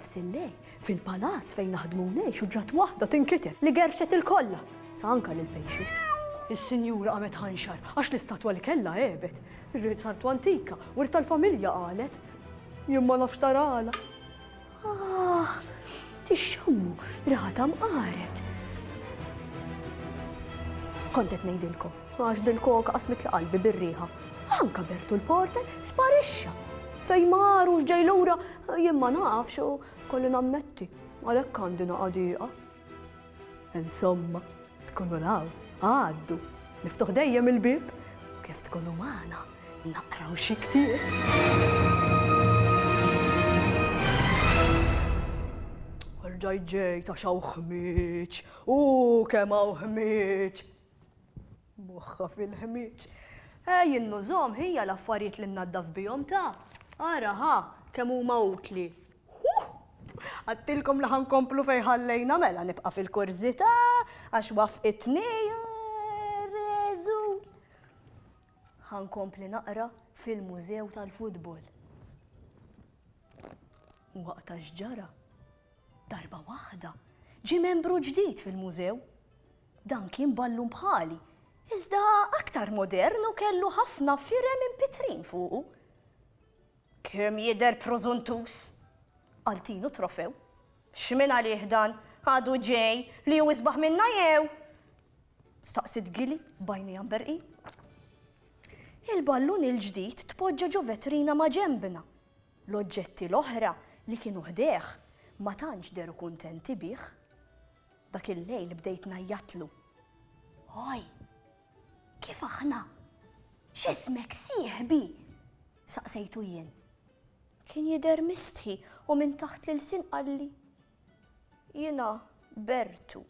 f'nofs il-lej, fil-palazz fejn naħdmu ngħix u ġrat waħda tinkiter li gerxet il-kollha, sa anka lil-pejxu. Is-sinjura qamet ħanxar għax l-istatwa li kellha għebet. Ir-rid sartu antika u rid tal-familja qalet. Jien ma nafx tarala. Tixxammu, rata mqaret. Kont qed ngħidilkom, għax dil-koka qasmet li qalbi bir-riħa. Anka Bertu l-porter sparixxa. Fejn maru ġej lura jien ma nafx u kolli nammetti għalhekk għandi naqadiqa. Insomma, tkunu raw, għaddu, niftuħ dejjem il-bib, kif tkunu magħna naqraw xi ktieb. Ġaj ġejt għax hawn ħmieġ, kemm hawn ħmieġ. Moħħa fil-ħmieġ. Innużhom hija l-affarijiet li nnaddaf bihom ta' ara kemm huma utli. Għattilkom li ħankomplu fejn ħallejna mela nibqa' fil-kurzita għax wafqitni reżu. Ħankompli naqra fil-mużew tal-futbol. Waqta x'ġara darba waħda ġie membru ġdid fil-mużew. Dan kien ballun bħali, iżda aktar modern u kellu ħafna firem impitrin fuqu. Kemm jidher prożuntus, għaltinu trofew. X'min għalih dan għadu ġej li hu isbaħ minna jew? Staqsit Gili bajnejn berqi. Il-ballun il-ġdid tpoġġa ġo vetrina ma' ġembna. L-oġġetti l-oħra li kienu ħdeħ ma tantx deru kuntenti bih. Dak il-lejl bdejt ngħajjatlu. Oj, kif aħna? X'ismek sieħbi? Saqsejtu jien. Kien jidher mistħi u minn taħt l-sin qalli. Jiena Bertu.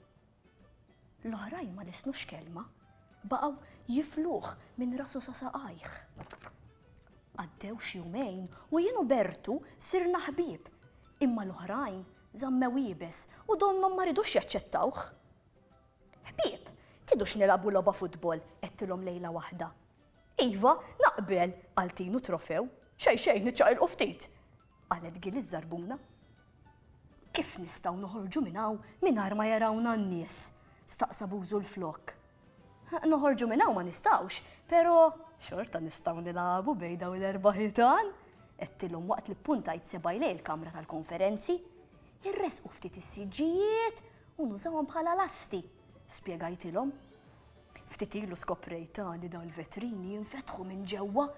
L-oħrajn ma lisnux kelma, baqgħu jifluh minn rasu sa saqajh. Għaddew xi jumejn u jien u Bertu sirna ħbieb. Imma l-oħrajn żammew jibes u donnom ma ridux jaċċettawh. Ħbieb, tidux nilagħbu logħba futbol qedtilhom lejla waħda. Iva, naqbel għaltinu trofew, xejn niċċaqilqu ftit. Qalet Gili żarbuna. Kif nistgħu noħorġu minn hawn mingħajr ma jarawna n-nies? Staqsa Bużu l-flok. Noħorġu minn hawn ma nistgħux, però xorta nistgħu nilagħbu bejn dawn l-erba' ħitan. Qedtilhom waqt li ppuntajt sebgħilej il-kamra tal-konferenzi, irresqu ftit is-siġġijiet u nużawhom bħala lasti, spjegajtilhom. Ftit ilu skoprejta li dawn il-vetrini jinfetħu minn ġewwa.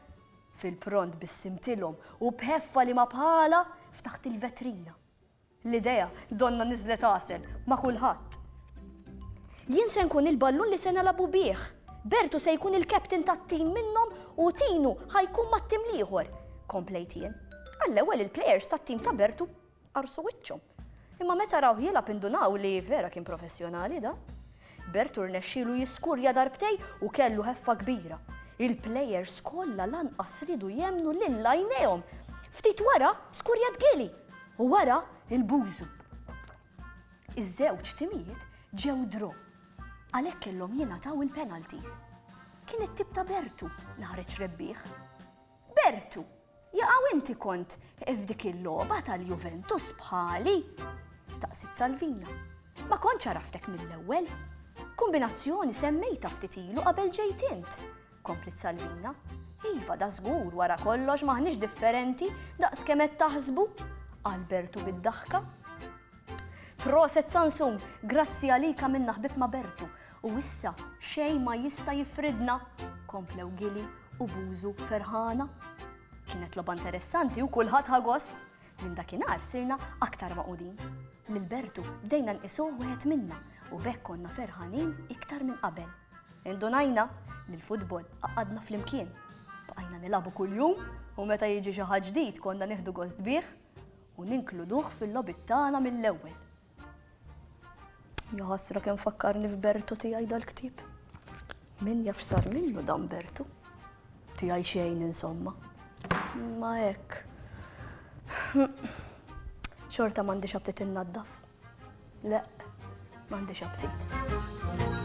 Fil-pront bissimtilhom u bħeffa li ma bħala ftaħt il-vetrina. L-idea donna niżlet għasel ma' kulħadd. Jien se nkun il-ballun li se nagħlabu bih. Bertu se jkun il-kaptin tat-tim minnhom u Tinu ħajkun mat-tim l-ieħor. Komplejt jien. Għall-ewwel il-plejers tat-tim ta' Bertu qarsu wiċċhom. Imma meta raw jilgħab indunaw li vera kien professjonali da. Bertu rnexxielu jiskurja darbtej u kellu ħeffa kbira. Il-plejers kollha lanqas ridu jemmnu lil għajnejhom. Ftit wara skurjat Gili u wara il-Bużu. Iż-żewġ timijiet ġew draw. Għalhekk kellhom jingħataw il-penalties. Kien it-tib ta' Bertu li ħareġ rebbieħ. Bertu, jaqgħu inti kont f'dik il-logħba tal-Juventus bħali? Staqsit Salvina. Ma kontx araftek mill-ewwel. Kombinazzjoni semmejta ftit ilu qabel ġejt int. Komplit Salvina. Iva da żgur wara kollox maħniex differenti daqskemm qed taħsbu. Qal Bertu bid-daħka. Proset Sansung, grazzi għalika minna ħbib ma' Bertu. U issa xejn ma jista' jifridna. Komplew Gili u Bużu ferħana. Kienet logħba interessanti u kulħadd ħagost. Minn dakinhar sirna aktar maqudin. Lil Bertu bdejna nqisuh wieħed minna u bekk konna ferħanin iktar minn qabel. Indunajna li l-futbol għaqadna flimkien. Bqajna nilagħbu kuljum u meta jiġi xi ħadd ġdid konna nieħdu gost bih u ninkluduh fil-logħbiet tagħna mill-ewwel. Ja ħasra kemm fakkarni f'Bertu tiegħi dal-ktieb. Min jaf sar minnu dan Bertu? Tiegħi xejn insomma. Ma hekk. Xorta m'għandix abtit innaddaf. Le, m'għandix abtit.